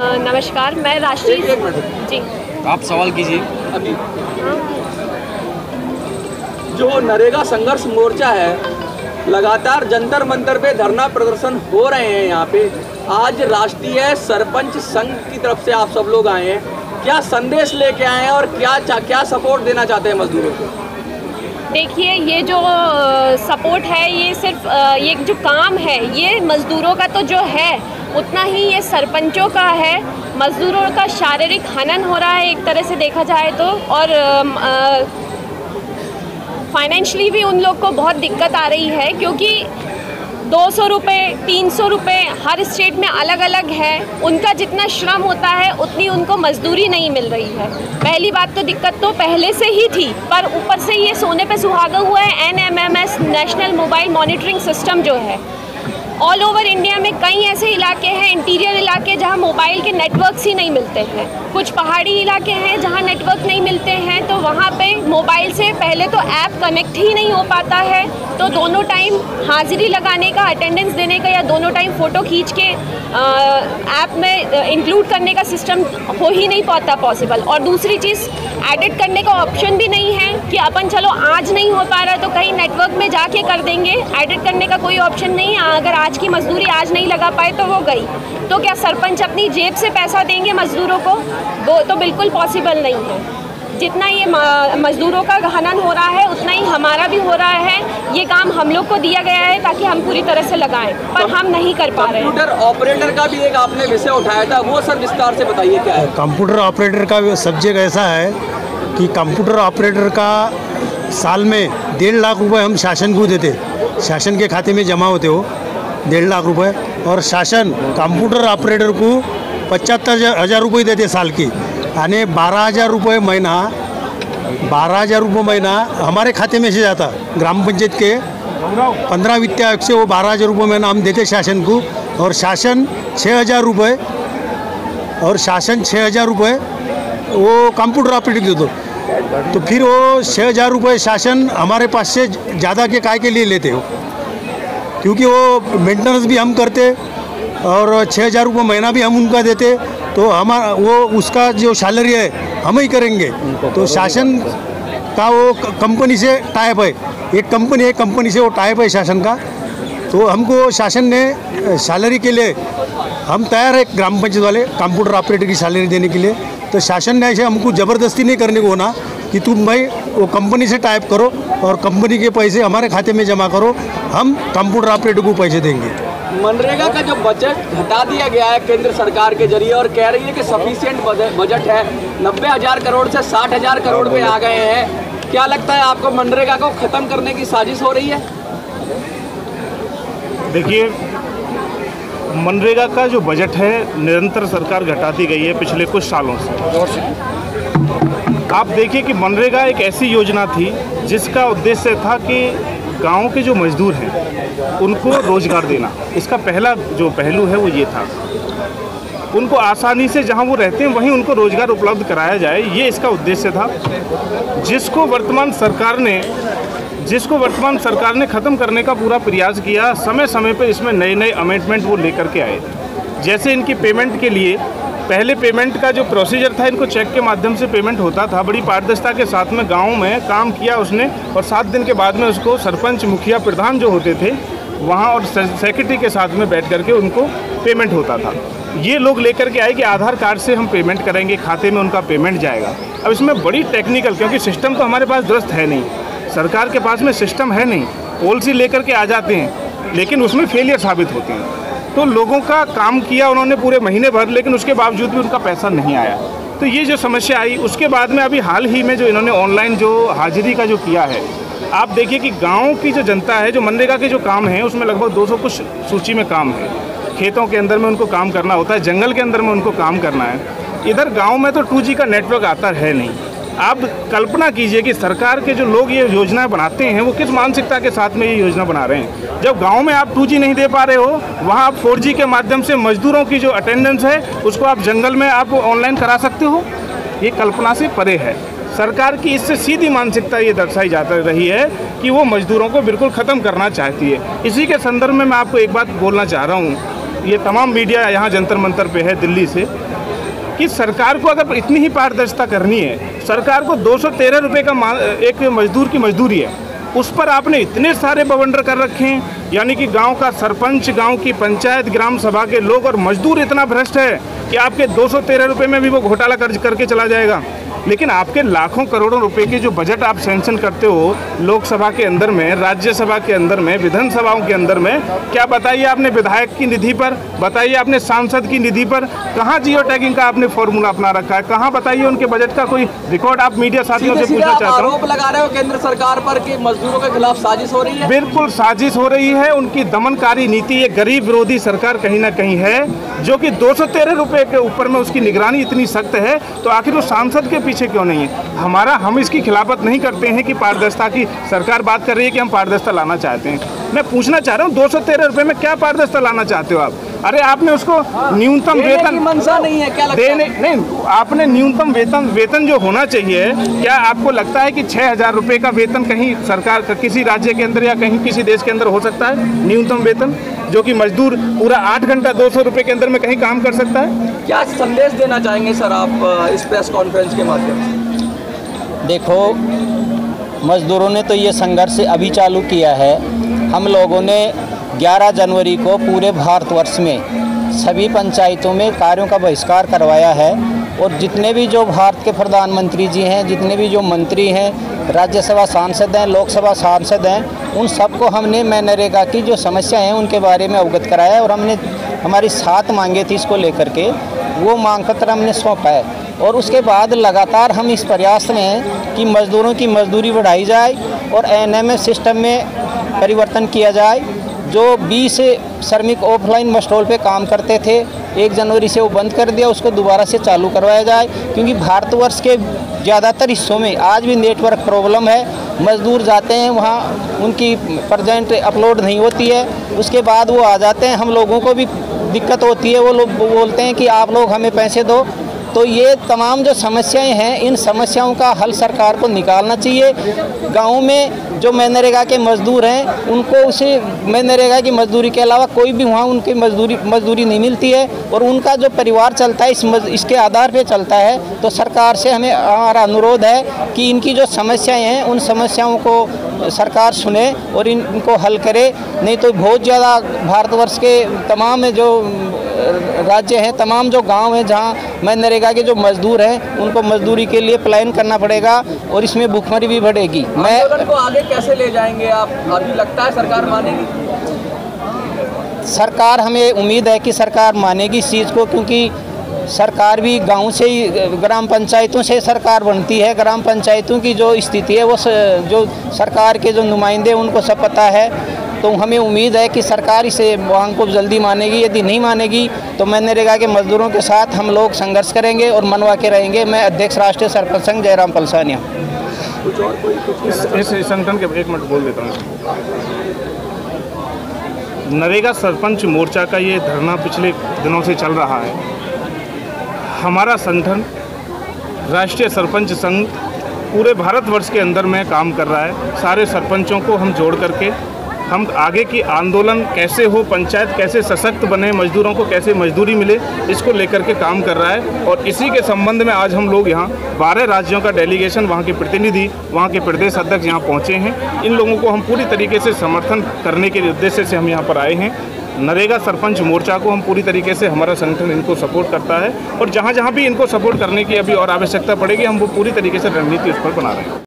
नमस्कार, मैं राष्ट्रीय जी। आप सवाल कीजिए। अभी जो नरेगा संघर्ष मोर्चा है, लगातार जंतर मंतर पे धरना प्रदर्शन हो रहे हैं। यहाँ पे आज राष्ट्रीय सरपंच संघ की तरफ से आप सब लोग आए हैं, क्या संदेश लेके आए हैं और क्या सपोर्ट देना चाहते हैं मजदूरों को? देखिए, ये जो सपोर्ट है, ये सिर्फ ये जो काम है ये मज़दूरों का तो जो है उतना ही ये सरपंचों का है। मज़दूरों का शारीरिक हनन हो रहा है एक तरह से देखा जाए तो, और फाइनेंशली भी उन लोग को बहुत दिक्कत आ रही है, क्योंकि 200 रुपये 300 रुपये हर स्टेट में अलग अलग है। उनका जितना श्रम होता है उतनी उनको मजदूरी नहीं मिल रही है। पहली बात तो दिक्कत तो पहले से ही थी, पर ऊपर से ये सोने पे सुहागा हुआ है NMMS national mobile monitoring system जो है। ऑल ओवर इंडिया में कई ऐसे इलाके हैं, इंटीरियर इलाके, जहां मोबाइल के नेटवर्क्स ही नहीं मिलते हैं। कुछ पहाड़ी इलाके हैं जहां नेटवर्क नहीं मिलते हैं, तो वहां पे मोबाइल से पहले तो ऐप कनेक्ट ही नहीं हो पाता है, तो दोनों टाइम हाजिरी लगाने का, अटेंडेंस देने का, या दोनों टाइम फ़ोटो खींच के ऐप में इंक्लूड करने का सिस्टम हो ही नहीं पाता पॉसिबल। और दूसरी चीज़, एडिट करने का ऑप्शन भी नहीं है कि अपन चलो आज नहीं हो पा रहा तो कहीं नेटवर्क में जाके कर देंगे। एडिट करने का कोई ऑप्शन नहीं है। अगर आज की मजदूरी आज नहीं लगा पाए तो वो गई, तो क्या सरपंच अपनी जेब से पैसा देंगे मजदूरों को? वो तो बिल्कुल पॉसिबल नहीं है। जितना ये मजदूरों का हनन हो रहा है उतना ही हमारा भी हो रहा है। ये काम हम लोग को दिया गया है ताकि हम पूरी तरह से लगाएं, पर हम नहीं कर पा रहे हैं। कंप्यूटर ऑपरेटर का भी एक आपने विषय उठाया था, वो सर विस्तार से बताइए क्या है? कंप्यूटर ऑपरेटर का सब्जेक्ट ऐसा है कि कंप्यूटर ऑपरेटर का साल में 1.5 लाख रुपए हम शासन को देते, शासन के खाते में जमा होते हो 1.5 लाख रुपए, और शासन कंप्यूटर ऑपरेटर को 75,000 रुपये देते साल की, यानी 12,000 रुपये महीना, 12,000 रुपये महीना हमारे खाते में से जाता। ग्राम पंचायत के 15 वित्त आयोग से वो 12,000 रुपये महीना हम देते शासन को, और शासन 6,000 रुपये, और शासन 6,000 रुपये वो कंप्यूटर ऑपरेटर दे दो। तो फिर वो 6,000 रुपये शासन हमारे पास से ज़्यादा के काय के लिए लेते हो, क्योंकि वो मेंटेनेंस भी हम करते और 6,000 रुपये महीना भी हम उनका देते, तो हमारा वो उसका जो सैलरी है हम ही करेंगे। तो शासन का वो कंपनी से टाइप है, एक कंपनी है, कंपनी से वो टाइप है शासन का। तो हमको शासन ने सैलरी के लिए हम तैयार है, ग्राम पंचायत वाले कंप्यूटर ऑपरेटर की सैलरी देने के लिए। तो शासन ने ऐसे हमको ज़बरदस्ती नहीं करने को होना कि तुम भाई वो कंपनी से टाइप करो और कंपनी के पैसे हमारे खाते में जमा करो, हम कंप्यूटर ऑपरेटर को पैसे देंगे। मनरेगा का जो बजट घटा दिया गया है केंद्र सरकार के जरिए, और कह रही है कि सफिशिएंट बजट है, 90,000 करोड़ से 60,000 करोड़ पे आ गए हैं। क्या लगता है आपको मनरेगा को ख़त्म करने की साजिश हो रही है? देखिए, मनरेगा का जो बजट है निरंतर सरकार घटाती गई है पिछले कुछ सालों से। आप देखिए कि मनरेगा एक ऐसी योजना थी जिसका उद्देश्य था कि गांव के जो मजदूर हैं उनको रोजगार देना। इसका पहला जो पहलू है वो ये था, उनको आसानी से जहां वो रहते हैं वहीं उनको रोजगार उपलब्ध कराया जाए, ये इसका उद्देश्य था, जिसको वर्तमान सरकार ने ख़त्म करने का पूरा प्रयास किया। समय समय पर इसमें नए नए अमेंडमेंट वो लेकर के आए। जैसे इनकी पेमेंट के लिए पहले पेमेंट का जो प्रोसीजर था, इनको चेक के माध्यम से पेमेंट होता था, बड़ी पारदर्शिता के साथ में गांव में काम किया उसने, और 7 दिन के बाद में उसको सरपंच, मुखिया, प्रधान जो होते थे वहां और सेक्रेटरी के साथ में बैठ करके उनको पेमेंट होता था। ये लोग लेकर के आए कि आधार कार्ड से हम पेमेंट करेंगे, खाते में उनका पेमेंट जाएगा। अब इसमें बड़ी टेक्निकल, क्योंकि सिस्टम तो हमारे पास दुरुस्त है नहीं, सरकार के पास में सिस्टम है नहीं, पॉलिसी लेकर के आ जाते हैं लेकिन उसमें फेलियर साबित होते हैं। तो लोगों का काम किया उन्होंने पूरे महीने भर, लेकिन उसके बावजूद भी उनका पैसा नहीं आया। तो ये जो समस्या आई, उसके बाद में अभी हाल ही में जो इन्होंने ऑनलाइन जो हाजिरी का जो किया है, आप देखिए कि गांव की जो जनता है, जो मनरेगा के जो काम है उसमें लगभग 200 कुछ सूची में काम है। खेतों के अंदर में उनको काम करना होता है, जंगल के अंदर में उनको काम करना है। इधर गाँव में तो 2G का नेटवर्क आता है नहीं। आप कल्पना कीजिए कि सरकार के जो लोग ये योजनाएं बनाते हैं वो किस मानसिकता के साथ में ये योजना बना रहे हैं। जब गांव में आप 2G नहीं दे पा रहे हो, वहां आप 4G के माध्यम से मजदूरों की जो अटेंडेंस है उसको आप जंगल में आप ऑनलाइन करा सकते हो। ये कल्पना से परे है। सरकार की इससे सीधी मानसिकता ये दर्शाई जाती रही है कि वो मजदूरों को बिल्कुल ख़त्म करना चाहती है। इसी के संदर्भ में मैं आपको एक बात बोलना चाह रहा हूँ ये तमाम मीडिया यहाँ जंतर मंतर पे है दिल्ली से, कि सरकार को अगर इतनी ही पारदर्शिता करनी है, सरकार को 213 रुपये का एक मजदूर की मजदूरी है, उस पर आपने इतने सारे बवंडर कर रखे हैं। यानी कि गांव का सरपंच, गांव की पंचायत, ग्राम सभा के लोग और मजदूर इतना भ्रष्ट है कि आपके 213 रुपये में भी वो घोटाला करके चला जाएगा। लेकिन आपके लाखों करोड़ों रुपए के जो बजट आप सैंक्शन करते हो लोकसभा के अंदर में, राज्यसभा के अंदर में, विधानसभाओं के अंदर में, क्या बताइए आपने विधायक की निधि पर, बताइए आपने सांसद की निधि पर, कहाँ जियो टैगिंग का आपने फॉर्मूला अपना रखा है? कहाँ बताइए उनके बजट का कोई रिकॉर्ड? आप मीडिया साथियों से पूछना चाहता हूँ। आरोप लगा रहे हो केंद्र सरकार पर कि मजदूरों के खिलाफ साजिश हो रही है। बिल्कुल साजिश हो रही है, उनकी दमनकारी नीति, ये गरीब विरोधी सरकार कहीं ना कहीं है, जो कि 213 रुपये के ऊपर में उसकी निगरानी इतनी सख्त है, तो आखिर वो सांसद के पीछे क्यों नहीं है? हम इसकी खिलाफत नहीं करते हैं कि पारदर्शिता की सरकार बात कर रही है कि हम पारदर्शिता लाना चाहते हैं। मैं पूछना चाह रहा हूँ 213 रुपये में क्या पारदर्शिता लाना चाहते हो आप? अरे आपने उसको न्यूनतम वेतन मंशा नहीं है क्या लगता देने है? नहीं, आपने न्यूनतम वेतन जो होना चाहिए, क्या आपको लगता है कि 6,000 रुपये का वेतन कहीं सरकार का किसी राज्य के अंदर या कहीं किसी देश के अंदर हो सकता है? न्यूनतम वेतन जो कि मजदूर पूरा 8 घंटा 200 रुपये के अंदर में कहीं काम कर सकता है? क्या संदेश देना चाहेंगे सर आप इस प्रेस कॉन्फ्रेंस के माध्यम से? देखो, मज़दूरों ने तो ये संघर्ष अभी चालू किया है। हम लोगों ने 11 जनवरी को पूरे भारतवर्ष में सभी पंचायतों में कार्यों का बहिष्कार करवाया है, और जितने भी जो भारत के प्रधानमंत्री जी हैं, जितने भी जो मंत्री हैं, राज्यसभा सांसद हैं, लोकसभा सांसद हैं, उन सबको हमने मनरेगा की जो समस्या हैं उनके बारे में अवगत कराया, और हमने हमारी 7 मांगे थी इसको लेकर के, वो मांग पत्र हमने सौंपा है। और उसके बाद लगातार हम इस प्रयास में हैं कि मज़दूरों की मजदूरी बढ़ाई जाए और एएनएम सिस्टम में परिवर्तन किया जाए। जो 20 श्रमिक ऑफलाइन मस्टॉल पे काम करते थे, 1 जनवरी से वो बंद कर दिया, उसको दोबारा से चालू करवाया जाए, क्योंकि भारतवर्ष के ज़्यादातर हिस्सों में आज भी नेटवर्क प्रॉब्लम है। मज़दूर जाते हैं वहाँ, उनकी प्रेजेंट अपलोड नहीं होती है, उसके बाद वो आ जाते हैं, हम लोगों को भी दिक्कत होती है। वो लोग बोलते हैं कि आप लोग हमें पैसे दो। तो ये तमाम जो समस्याएं हैं, इन समस्याओं का हल सरकार को निकालना चाहिए। गाँव में जो मनरेगा के मज़दूर हैं, उनको उसे मनरेगा की मजदूरी के अलावा कोई भी वहाँ उनकी मजदूरी नहीं मिलती है, और उनका जो परिवार चलता है इसके आधार पे चलता है। तो सरकार से हमारा अनुरोध है कि इनकी जो समस्याएं हैं, उन समस्याओं को सरकार सुने और इनको हल करे। नहीं तो बहुत ज़्यादा भारतवर्ष के तमाम जो राज्य हैं, तमाम जो गांव हैं जहां मनरेगा के जो मजदूर हैं, उनको मजदूरी के लिए प्लान करना पड़ेगा, और इसमें भूखमरी भी बढ़ेगी। आंदोलन को आगे कैसे ले जाएंगे आप? अभी लगता है सरकार मानेगी? सरकार, हमें उम्मीद है कि सरकार मानेगी इस चीज़ को, क्योंकि सरकार भी गांव से ही, ग्राम पंचायतों से सरकार बनती है। ग्राम पंचायतों की जो स्थिति है वो जो सरकार के जो नुमाइंदे उनको सब पता है। तो हमें उम्मीद है कि सरकार इसे मांग को जल्दी मानेगी। यदि नहीं मानेगी तो मनरेगा के मजदूरों के साथ हम लोग संघर्ष करेंगे और मनवा के रहेंगे। मैं अध्यक्ष राष्ट्रीय सरपंच संघ जयराम पलसानिया। इस संगठन के 1 मिनट बोल देता हूँ। नरेगा सरपंच मोर्चा का ये धरना पिछले दिनों से चल रहा है। हमारा संगठन राष्ट्रीय सरपंच संघ पूरे भारतवर्ष के अंदर में काम कर रहा है। सारे सरपंचों को हम जोड़ करके हम आगे की आंदोलन कैसे हो, पंचायत कैसे सशक्त बने, मजदूरों को कैसे मजदूरी मिले, इसको लेकर के काम कर रहा है। और इसी के संबंध में आज हम लोग यहाँ 12 राज्यों का डेलीगेशन, वहाँ के प्रतिनिधि, वहाँ के प्रदेश अध्यक्ष यहाँ पहुँचे हैं। इन लोगों को हम पूरी तरीके से समर्थन करने के उद्देश्य से हम यहाँ पर आए हैं। नरेगा सरपंच मोर्चा को हम पूरी तरीके से, हमारा संगठन इनको सपोर्ट करता है, और जहाँ जहाँ भी इनको सपोर्ट करने की अभी और आवश्यकता पड़ेगी, हम वो पूरी तरीके से रणनीति उस पर बना रहे हैं।